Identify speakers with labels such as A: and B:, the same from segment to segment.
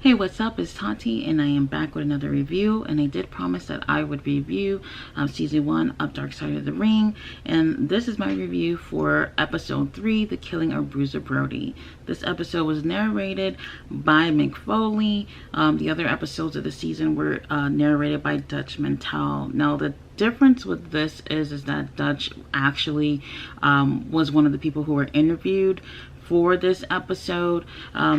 A: Hey, what's up? It's Tati, and I am back with another review. And I did promise that I would review season 1 of Dark Side of the Ring. And this is my review for episode 3, The Killing of Bruiser Brody. This episode was narrated by Mick Foley. The other episodes of the season were narrated by Dutch Mantel. Now, the difference with this is that Dutch actually was one of the people who were interviewed for this episode.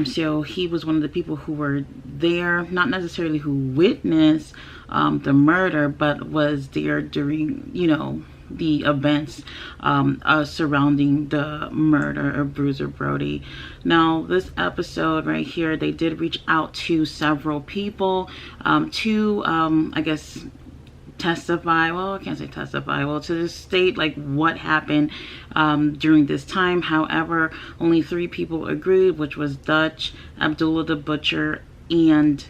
A: So he was one of the people who were there, not necessarily who witnessed the murder, but was there during, the events surrounding the murder of Bruiser Brody. Now, this episode right here, they did reach out to several people to, I guess, testify, well, I can't say testify, well, to state like what happened during this time. However, only 3 people agreed, which was Dutch, Abdullah the Butcher, and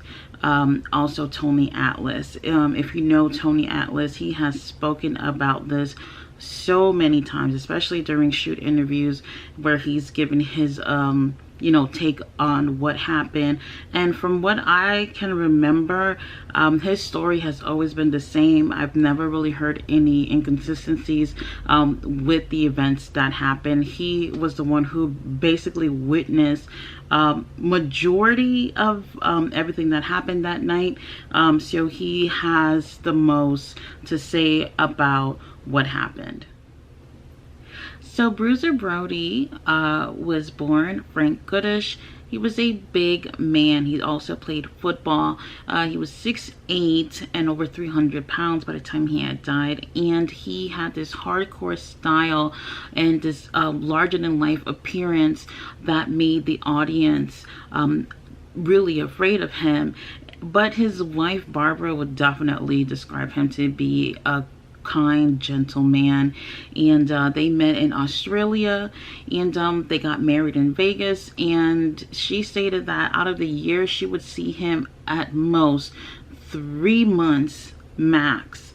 A: also Tony Atlas. If you know Tony Atlas, he has spoken about this so many times, especially during shoot interviews where he's given his take on what happened. And from what I can remember, his story has always been the same. I've never really heard any inconsistencies with the events that happened. He was the one who basically witnessed majority of everything that happened that night. So he has the most to say about what happened. So Bruiser Brody was born Frank Goodish. He was a big man. He also played football. He was 6'8" and over 300 pounds by the time he had died. And he had this hardcore style and this larger-than-life appearance that made the audience really afraid of him. But his wife, Barbara, would definitely describe him to be a kind, gentle man. And they met in Australia, and they got married in Vegas. And she stated that out of the year, she would see him at most 3 months max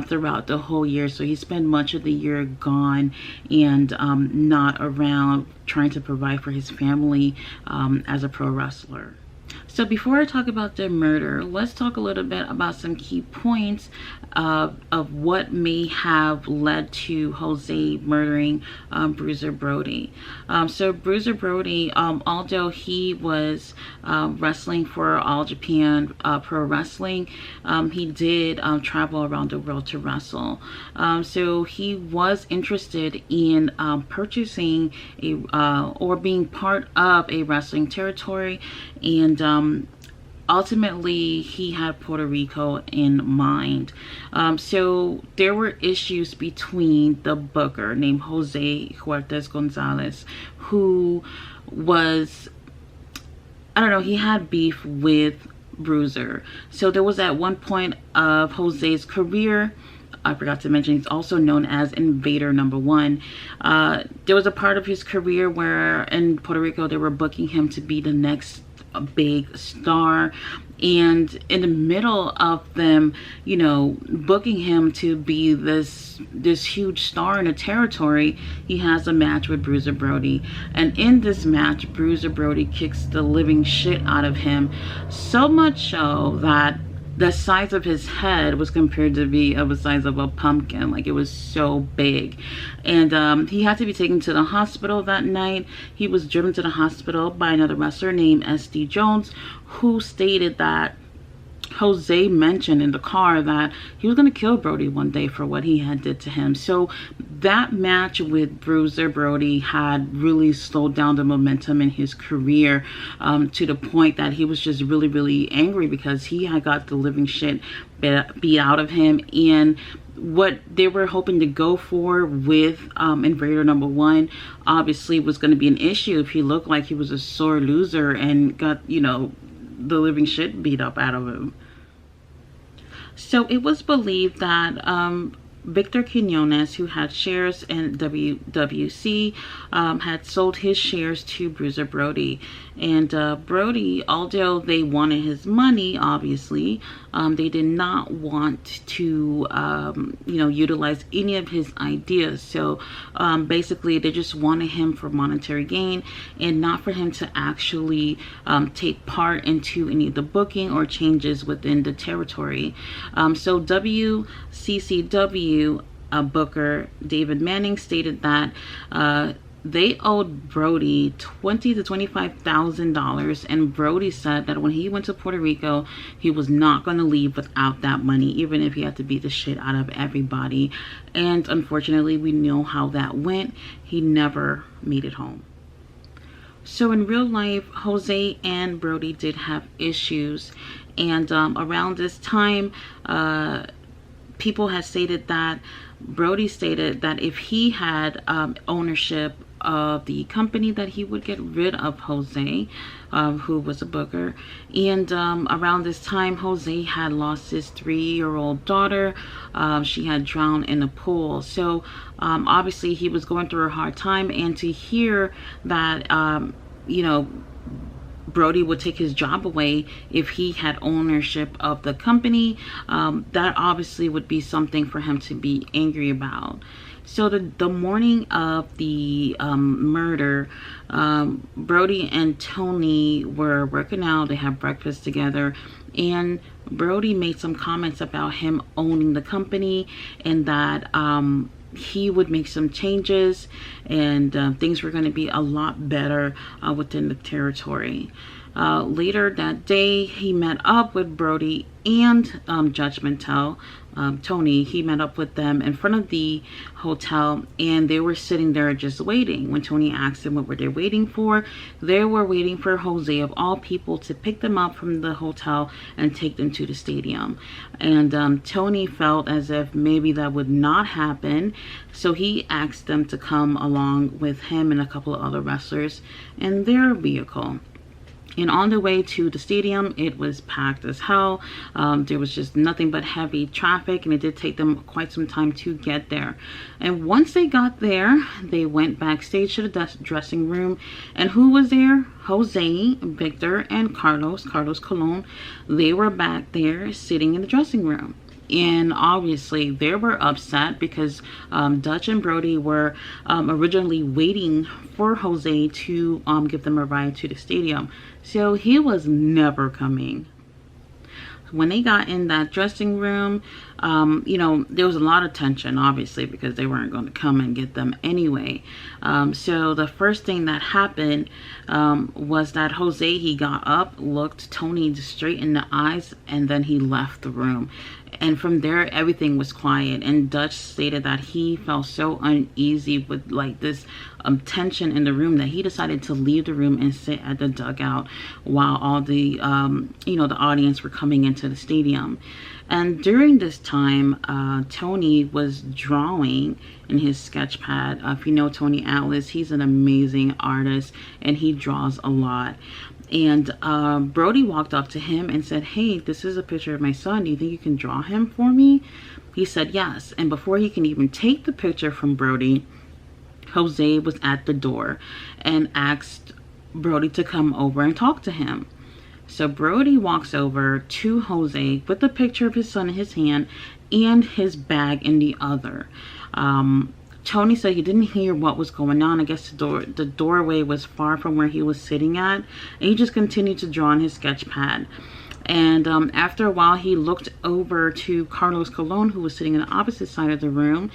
A: throughout the whole year. So he spent much of the year gone and not around, trying to provide for his family as a pro wrestler. So before I talk about the murder, let's talk a little bit about some key points of what may have led to Jose murdering Bruiser Brody. So Bruiser Brody, although he was wrestling for All Japan Pro Wrestling, he did travel around the world to wrestle. So he was interested in purchasing or being part of a wrestling territory, and ultimately he had Puerto Rico in mind. So there were issues between the booker named Jose Huertas Gonzalez, who was, I don't know, he had beef with Bruiser. So there was at one point of Jose's career, I forgot to mention, he's also known as Invader Number 1. There was a part of his career where in Puerto Rico they were booking him to be the next big star, and in the middle of them booking him to be this huge star in a territory, he has a match with Bruiser Brody. And in this match, Bruiser Brody kicks the living shit out of him, so much so that the size of his head was compared to be of the size of a pumpkin. Like, it was so big. And he had to be taken to the hospital that night. He was driven to the hospital by another wrestler named SD Jones, who stated that Jose mentioned in the car that he was going to kill Brody one day for what he had did to him. So that match with Bruiser Brody had really slowed down the momentum in his career, to the point that he was just really, really angry because he had got the living shit beat out of him. And what they were hoping to go for with Invader Number 1 obviously was going to be an issue if he looked like he was a sore loser and got, the living shit beat up out of him. So it was believed that Victor Quinones, who had shares in WWC, had sold his shares to Bruiser Brody. And Brody, although they wanted his money, obviously, they did not want to, utilize any of his ideas. So basically, they just wanted him for monetary gain and not for him to actually take part into any of the booking or changes within the territory. So WCCW booker David Manning stated that they owed Brody $20,000 to $25,000, and Brody said that when he went to Puerto Rico, he was not going to leave without that money, even if he had to beat the shit out of everybody. And unfortunately, we know how that went. He never made it home. So in real life, Jose and Brody did have issues, and around this time, people had stated that Brody stated that if he had ownership of the company, that he would get rid of Jose, who was a booker. And around this time, Jose had lost his 3-year-old daughter. She had drowned in a pool. So obviously he was going through a hard time, and to hear that Brody would take his job away if he had ownership of the company, that obviously would be something for him to be angry about. So the morning of the murder, Brody and Tony were working out. They had breakfast together, and Brody made some comments about him owning the company, and that he would make some changes, and things were going to be a lot better within the territory. Later that day, he met up with Brody and Judge Mantel, Tony. He met up with them in front of the hotel, and they were sitting there just waiting. When Tony asked them what were they waiting for, they were waiting for Jose, of all people, to pick them up from the hotel and take them to the stadium. And Tony felt as if maybe that would not happen, so he asked them to come along with him and a couple of other wrestlers in their vehicle. And on the way to the stadium, it was packed as hell. There was just nothing but heavy traffic, and it did take them quite some time to get there. And once they got there, they went backstage to the dressing room. And who was there? Jose, Victor, and Carlos Colon. They were back there sitting in the dressing room. And obviously they were upset because Dutch and Brody were originally waiting for Jose to give them a ride to the stadium. So he was never coming. When they got in that dressing room, there was a lot of tension, obviously, because they weren't going to come and get them anyway. So the first thing that happened was that Jose, he got up, looked Tony straight in the eyes, and then he left the room. And from there, everything was quiet. And Dutch stated that he felt so uneasy with like this tension in the room that he decided to leave the room and sit at the dugout while all the the audience were coming into the stadium. And during this time, Tony was drawing in his sketch pad. If you know Tony Atlas, he's an amazing artist and he draws a lot. And Brody walked up to him and said, "Hey, this is a picture of my son. Do you think you can draw him for me?" He said yes. And before he can even take the picture from Brody, Jose was at the door and asked Brody to come over and talk to him. So Brody walks over to Jose with the picture of his son in his hand and his bag in the other. Tony said he didn't hear what was going on. I guess the doorway was far from where he was sitting at, and he just continued to draw on his sketch pad. And after a while, he looked over to Carlos Colon, who was sitting on the opposite side of the room,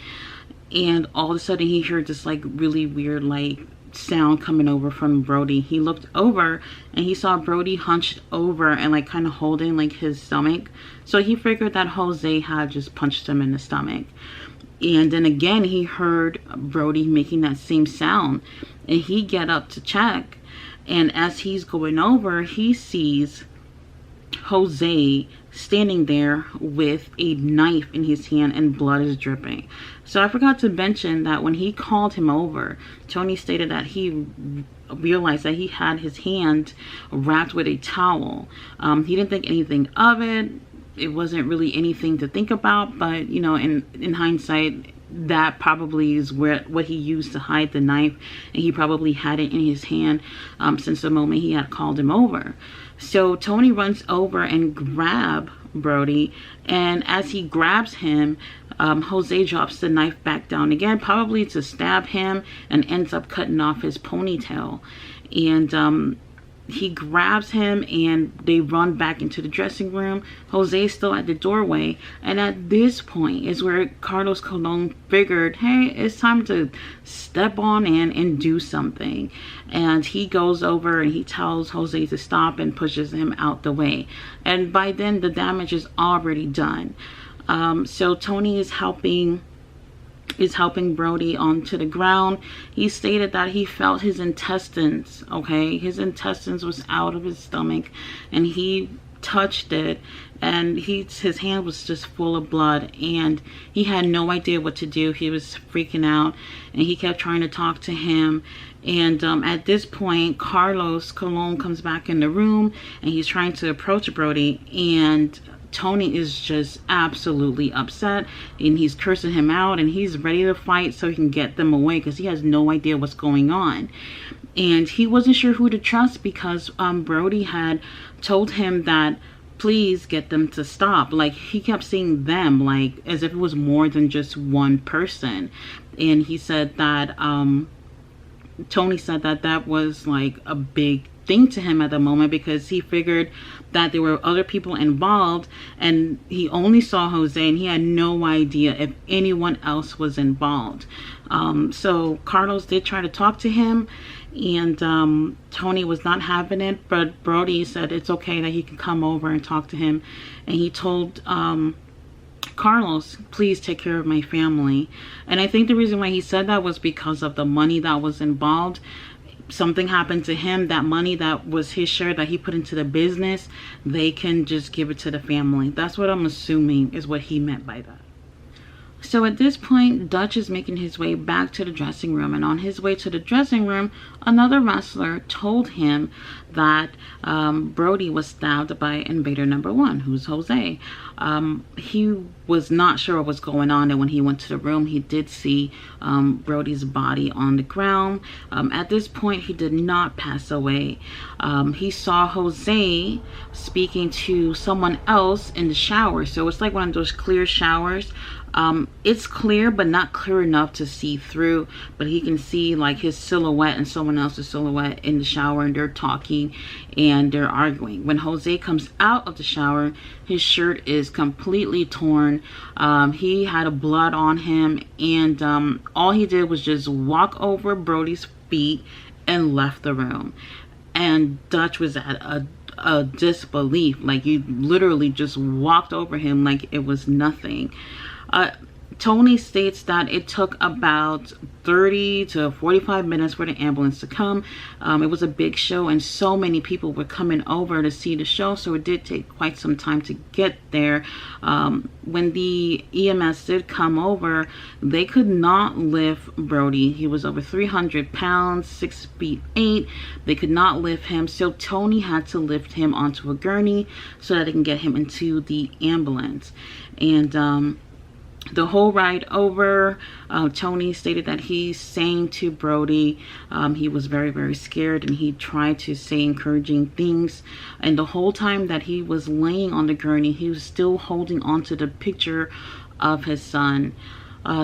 A: and all of a sudden he heard this like really weird like sound coming over from Brody. He looked over and he saw Brody hunched over and like kind of holding like his stomach. So he figured that Jose had just punched him in the stomach. And then again, he heard Brody making that same sound, and he get up to check. And as he's going over, he sees Jose standing there with a knife in his hand and blood is dripping. So I forgot to mention that when he called him over, Tony stated that he realized that he had his hand wrapped with a towel. He didn't think anything of it. it wasn't really anything to think about, but you know, in hindsight, that probably is what he used to hide the knife, and he probably had it in his hand since the moment he had called him over. So Tony runs over and grab Brody, and as he grabs him, Jose drops the knife back down again, probably to stab him, and ends up cutting off his ponytail. And he grabs him and they run back into the dressing room. Jose is still at the doorway, and at this point is where Carlos Colon figured, hey, it's time to step on in and do something. And he goes over and he tells Jose to stop and pushes him out the way. And by then the damage is already done. So Tony is helping Brody onto the ground. He stated that he felt his intestines, okay? His intestines was out of his stomach, and he touched it, and his hand was just full of blood, and he had no idea what to do. He was freaking out, and he kept trying to talk to him. And at this point, Carlos Colon comes back in the room, and he's trying to approach Brody, and Tony is just absolutely upset, and he's cursing him out, and he's ready to fight so he can get them away, because he has no idea what's going on. And he wasn't sure who to trust, because Brody had told him that please get them to stop. Like, he kept saying them, like as if it was more than just one person. And he said that Tony said that that was like a big thing to him at the moment, because he figured that there were other people involved, and he only saw Jose, and he had no idea if anyone else was involved. So Carlos did try to talk to him, and Tony was not having it, but Brody said it's okay, that he can come over and talk to him. And he told Carlos, please take care of my family. And I think the reason why he said that was because of the money that was involved. Something happened to him, that money that was his share that he put into the business, they can just give it to the family. That's what I'm assuming is what he meant by that. So at this point, Dutch is making his way back to the dressing room, and on his way to the dressing room, another wrestler told him that Brody was stabbed by invader number 1, who's Jose. He was not sure what was going on, and when he went to the room, he did see Brody's body on the ground. At this point, he did not pass away. He saw Jose speaking to someone else in the shower. So it's like one of those clear showers. It's clear, but not clear enough to see through, but he can see like his silhouette and someone else's silhouette in the shower, and they're talking and they're arguing. When Jose comes out of the shower, his shirt is completely torn. He had a blood on him, and all he did was just walk over Brody's feet and left the room. And Dutch was at a disbelief, like you literally just walked over him like it was nothing. Tony states that it took about 30 to 45 minutes for the ambulance to come. It was a big show, and so many people were coming over to see the show, so it did take quite some time to get there. When the EMS did come over, they could not lift Brody. He was over 300 pounds, 6 feet 8. They could not lift him, so Tony had to lift him onto a gurney so that they can get him into the ambulance. And the whole ride over, Tony stated that he sang to Brody. He was very, very scared, and he tried to say encouraging things. And the whole time that he was laying on the gurney, he was still holding onto the picture of his son.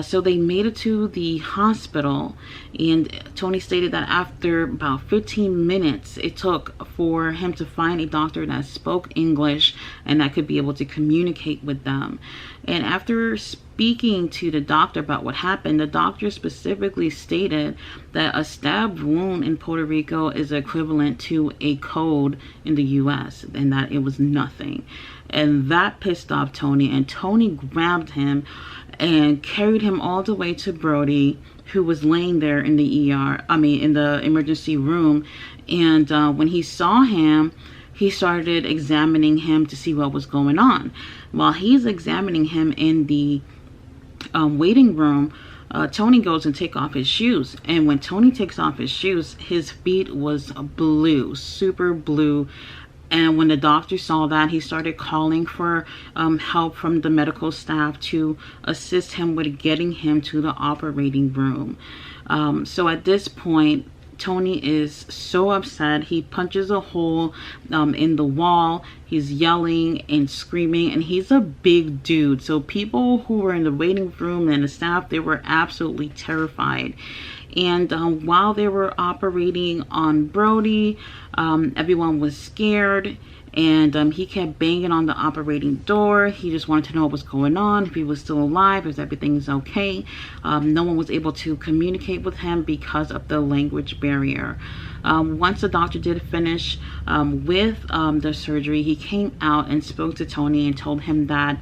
A: So they made it to the hospital, and Tony stated that after about 15 minutes it took for him to find a doctor that spoke English and that could be able to communicate with them. And after speaking to the doctor about what happened, the doctor specifically stated that a stabbed wound in Puerto Rico is equivalent to a cold in the US, and that it was nothing. And that pissed off Tony, and Tony grabbed him and carried him all the way to Brody, who was laying there in the in the emergency room. And when he saw him, he started examining him to see what was going on. While he's examining him in the waiting room, Tony goes and takes off his shoes. And when Tony takes off his shoes, his feet was blue, super blue. And when the doctor saw that, he started calling for help from the medical staff to assist him with getting him to the operating room. So at this point, Tony is so upset. He punches a hole in the wall. He's yelling and screaming, and he's a big dude. So people who were in the waiting room and the staff, they were absolutely terrified. And while they were operating on Brody, everyone was scared. And he kept banging on the operating door. He just wanted to know what was going on, if he was still alive, if everything's okay. No one was able to communicate with him because of the language barrier. Once the doctor did finish with the surgery, he came out and spoke to Tony and told him that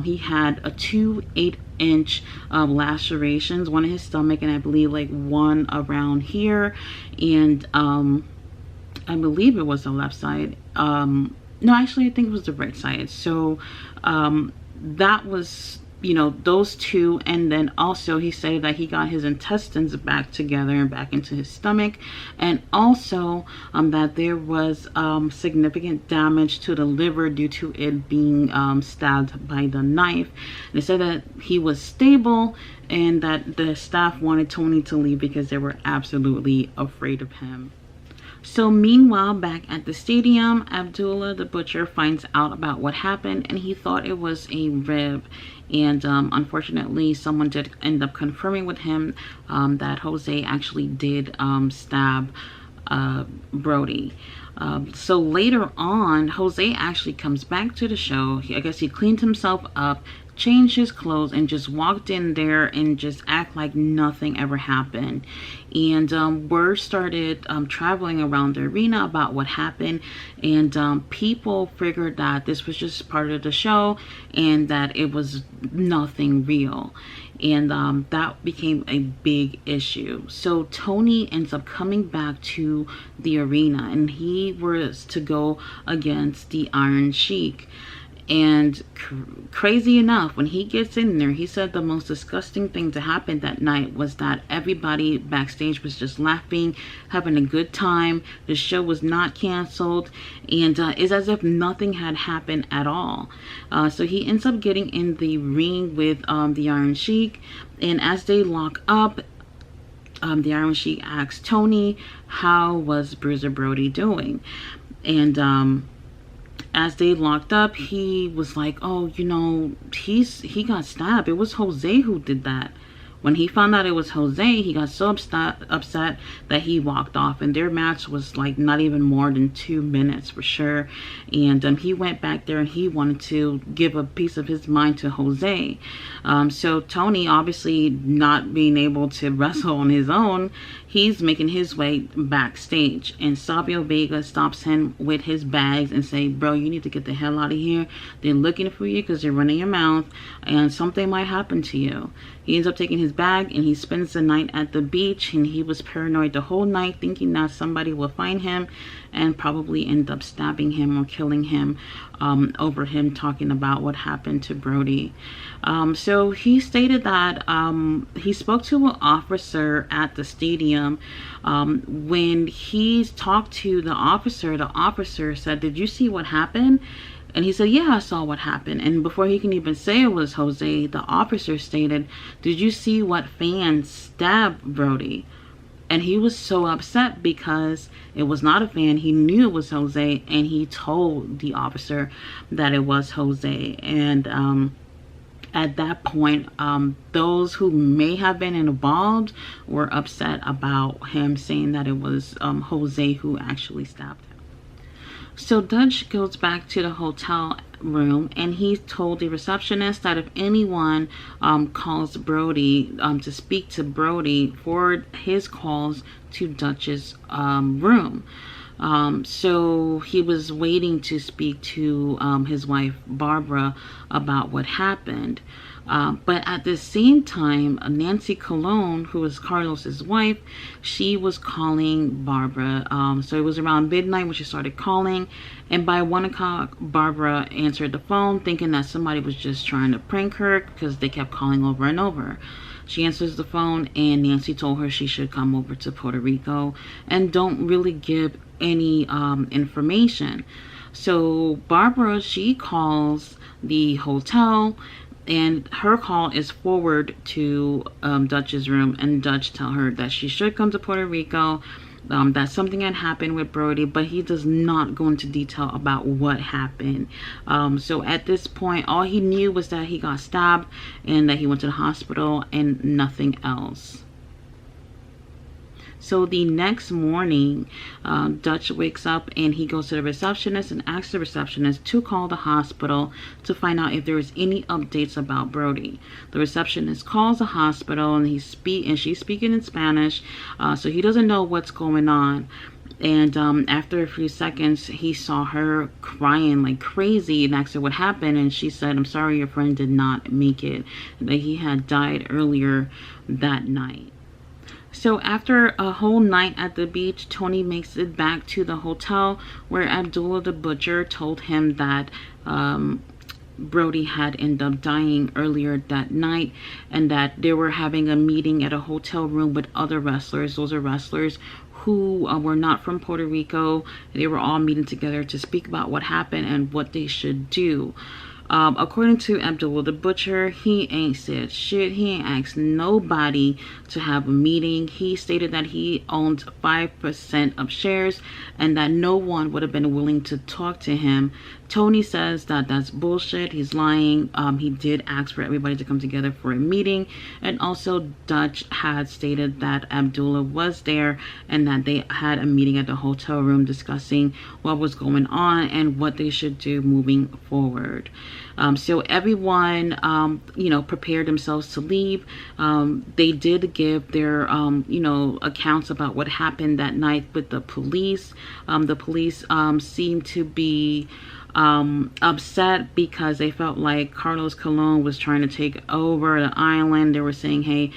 A: he had a 2 8-inch lacerations, one in his stomach, and I believe like one around here, and I believe it was the left side. No, actually, I think it was the right side. So that was, you know, those two. And then also he said that he got his intestines back together and back into his stomach. And also that there was significant damage to the liver due to it being stabbed by the knife. They said that he was stable and that the staff wanted Tony to leave because they were absolutely afraid of him. So meanwhile, back at the stadium, Abdullah the butcher finds out about what happened, and he thought it was a rib. And unfortunately, someone did end up confirming with him that Jose actually did stab Brody. So later on, Jose actually comes back to the show. I guess he cleaned himself up, changed his clothes, and just walked in there and just act like nothing ever happened. And word started traveling around the arena about what happened, and people figured that this was just part of the show and that it was nothing real. And that became a big issue. So Tony ends up coming back to the arena, and he was to go against the Iron Sheik. And crazy enough, when he gets in there, he said the most disgusting thing to happen that night was that everybody backstage was just laughing, having a good time. The show was not canceled, and it's as if nothing had happened at all. So he ends up getting in the ring with the Iron Sheik, and as they lock up, the Iron Sheik asks Tony, how was Bruiser Brody doing? And as they locked up, he was like, oh, you know, he got stabbed. It was Jose who did that. When he found out it was Jose, he got so upset that he walked off. And their match was like not even more than 2 minutes for sure. And he went back there and he wanted to give a piece of his mind to Jose. So Tony, obviously not being able to wrestle on his own, he's making his way backstage. And Savio Vega stops him with his bags and say, bro, you need to get the hell out of here. They're looking for you because they're running your mouth and something might happen to you. He ends up taking his bag and he spends the night at the beach, and he was paranoid the whole night, thinking that somebody will find him and probably end up stabbing him or killing him over him talking about what happened to Brody. So he stated that he spoke to an officer at the stadium. When he talked to the officer said, did you see what happened? And he said, yeah, I saw what happened. And before he can even say it was Jose, the officer stated, did you see what fan stabbed Brody? And he was so upset because it was not a fan. He knew it was Jose, and he told the officer that it was Jose. And at that point, those who may have been involved were upset about him saying that it was Jose who actually stabbed him. So Dutch goes back to the hotel room, and he told the receptionist that if anyone calls Brody to speak to Brody, forward his calls to Dutch's room. So he was waiting to speak to his wife Barbara about what happened. But at the same time, Nancy Colon, who was Carlos's wife, she was calling Barbara. So it was around midnight when she started calling. And by 1 o'clock, Barbara answered the phone, thinking that somebody was just trying to prank her because they kept calling over and over. She answers the phone, and Nancy told her she should come over to Puerto Rico and don't really give any information. So Barbara, she calls the hotel, and her call is forward to Dutch's room, and Dutch tell her that she should come to Puerto Rico, that something had happened with Brody, but he does not go into detail about what happened. So at this point, all he knew was that he got stabbed and that he went to the hospital and nothing else. So the next morning, Dutch wakes up and he goes to the receptionist and asks the receptionist to call the hospital to find out if there is any updates about Brody. The receptionist calls the hospital and she's speaking in Spanish, so he doesn't know what's going on. And after a few seconds, he saw her crying like crazy and asked her what happened. And she said, "I'm sorry, your friend did not make it, that he had died earlier that night." So after a whole night at the beach, Tony makes it back to the hotel where Abdullah the butcher told him that Brody had ended up dying earlier that night, and that they were having a meeting at a hotel room with other wrestlers. Those are wrestlers who were not from Puerto Rico. They were all meeting together to speak about what happened and what they should do. According to Abdullah the butcher, he ain't said shit. He ain't asked nobody to have a meeting. He stated that he owned 5% of shares and that no one would have been willing to talk to him. Tony says that that's bullshit. He's lying. He did ask for everybody to come together for a meeting, and also Dutch had stated that Abdullah was there and that they had a meeting at the hotel room discussing what was going on and what they should do moving forward. So everyone, prepared themselves to leave. They did give their, accounts about what happened that night with the police. The police seemed to be upset because they felt like Carlos Colon was trying to take over the island. They were saying, hey,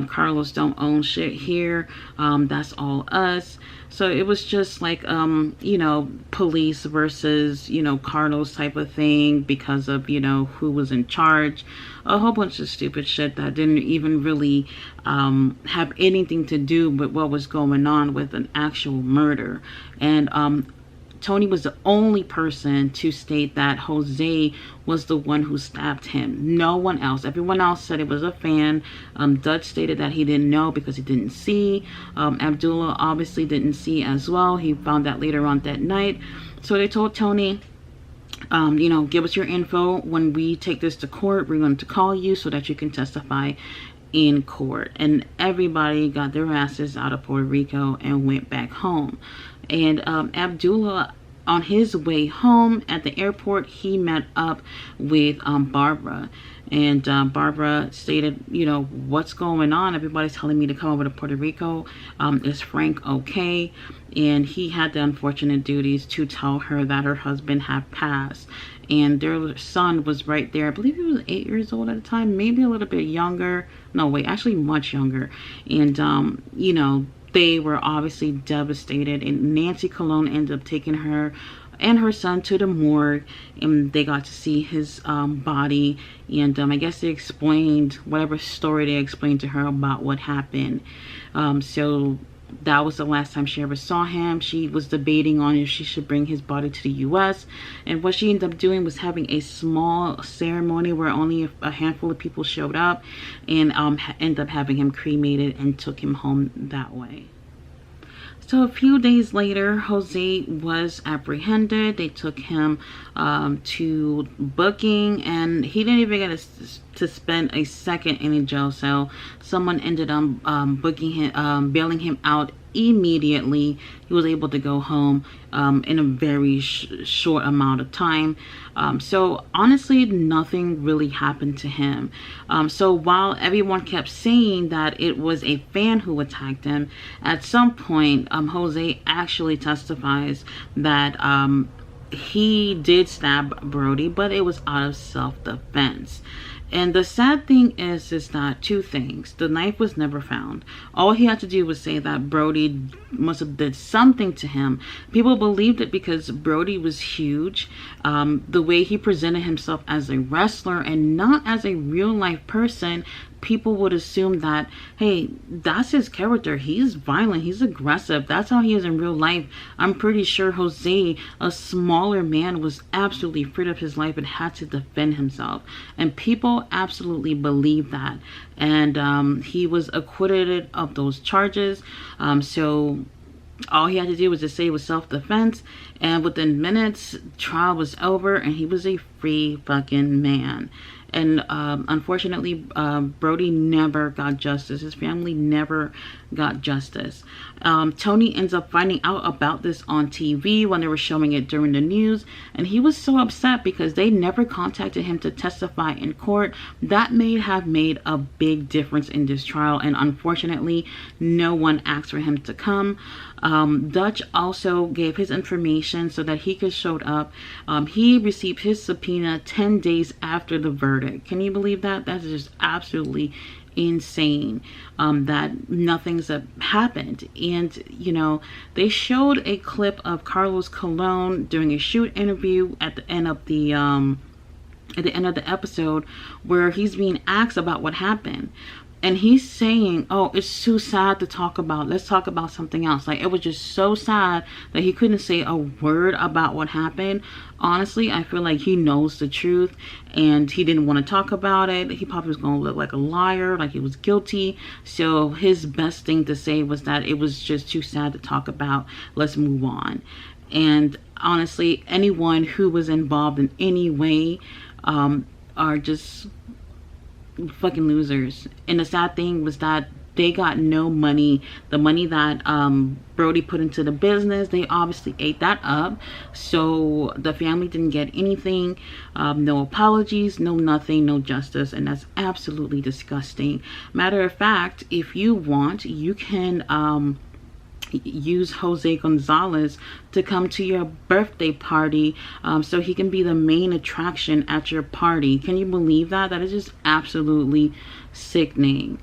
A: Carlos don't own shit here. That's all us. So it was just like, police versus, Carlos type of thing because of, who was in charge. A whole bunch of stupid shit that didn't even really have anything to do with what was going on with an actual murder. And Tony was the only person to state that Jose was the one who stabbed him. No one else. Everyone else said it was a fan. Dutch stated that he didn't know because he didn't see. Abdullah obviously didn't see as well. He found that later on that night. So they told Tony, give us your info. When we take this to court, we're going to call you so that you can testify in court. And everybody got their asses out of Puerto Rico and went back home. And Abdullah, on his way home at the airport, he met up with Barbara. And Barbara stated, what's going on? Everybody's telling me to come over to Puerto Rico. Is Frank okay? And he had the unfortunate duties to tell her that her husband had passed. And their son was right there. I believe he was 8 years old at the time, maybe a little bit younger. No, wait, actually much younger. And, they were obviously devastated, and Nancy Colon ended up taking her and her son to the morgue, and they got to see his body. And I guess they explained whatever story they explained to her about what happened. So that was the last time she ever saw him. She was debating on if she should bring his body to the US, and what she ended up doing was having a small ceremony where only a handful of people showed up, and ended up having him cremated and took him home that way. So a few days later, Jose was apprehended. They took him to booking, and he didn't even get to spend a second in a jail cell. Someone ended up bailing him out immediately. He was able to go home in a very short amount of time. So honestly, nothing really happened to him. So while everyone kept saying that it was a fan who attacked him, at some point Jose actually testifies that he did stab Brody, but it was out of self-defense. And the sad thing is that two things. The knife was never found. All he had to do was say that Brody must have did something to him. People believed it because Brody was huge. The way he presented himself as a wrestler and not as a real life person, people would assume that, hey, that's his character. He's violent. He's aggressive. That's how he is in real life. I'm pretty sure Jose, a smaller man, was absolutely afraid of his life and had to defend himself. And people absolutely believe that. And he was acquitted of those charges. So all he had to do was just say it was self-defense, and within minutes, trial was over, and he was a free fucking man. And unfortunately, Brody never got justice. His family never got justice. Tony ends up finding out about this on TV when they were showing it during the news. And he was so upset because they never contacted him to testify in court. That may have made a big difference in this trial. And unfortunately, no one asked for him to come. Dutch also gave his information so that he could show up. He received his subpoena 10 days after the verdict. Can you believe that? That's just absolutely insane, that nothing's happened. And you know, they showed a clip of Carlos Colon doing a shoot interview at the end of the episode, where he's being asked about what happened. And he's saying, oh, it's too sad to talk about. Let's talk about something else. Like, it was just so sad that he couldn't say a word about what happened. Honestly, I feel like he knows the truth and he didn't want to talk about it. He probably was going to look like a liar, like he was guilty. So his best thing to say was that it was just too sad to talk about. Let's move on. And honestly, anyone who was involved in any way are just fucking losers. And the sad thing was that they got no money. The money that Brody put into the business, they obviously ate that up. So the family didn't get anything. No apologies, no nothing, no justice. And that's absolutely disgusting. Matter of fact, if you want, you can use Jose Gonzalez to come to your birthday party, so he can be the main attraction at your party. Can you believe that? That is just absolutely sickening.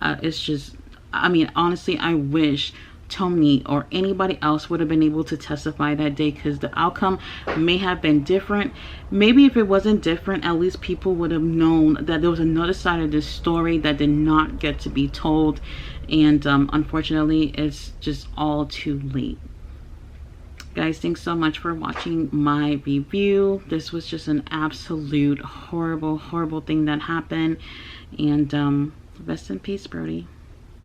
A: It's just, I mean, honestly, I wish Tony or anybody else would have been able to testify that day, because the outcome may have been different. Maybe if it wasn't different, at least people would have known that there was another side of this story that did not get to be told. And unfortunately, it's just all too late. Guys, thanks so much for watching my review. This was just an absolute horrible thing that happened. And rest in peace, Brody.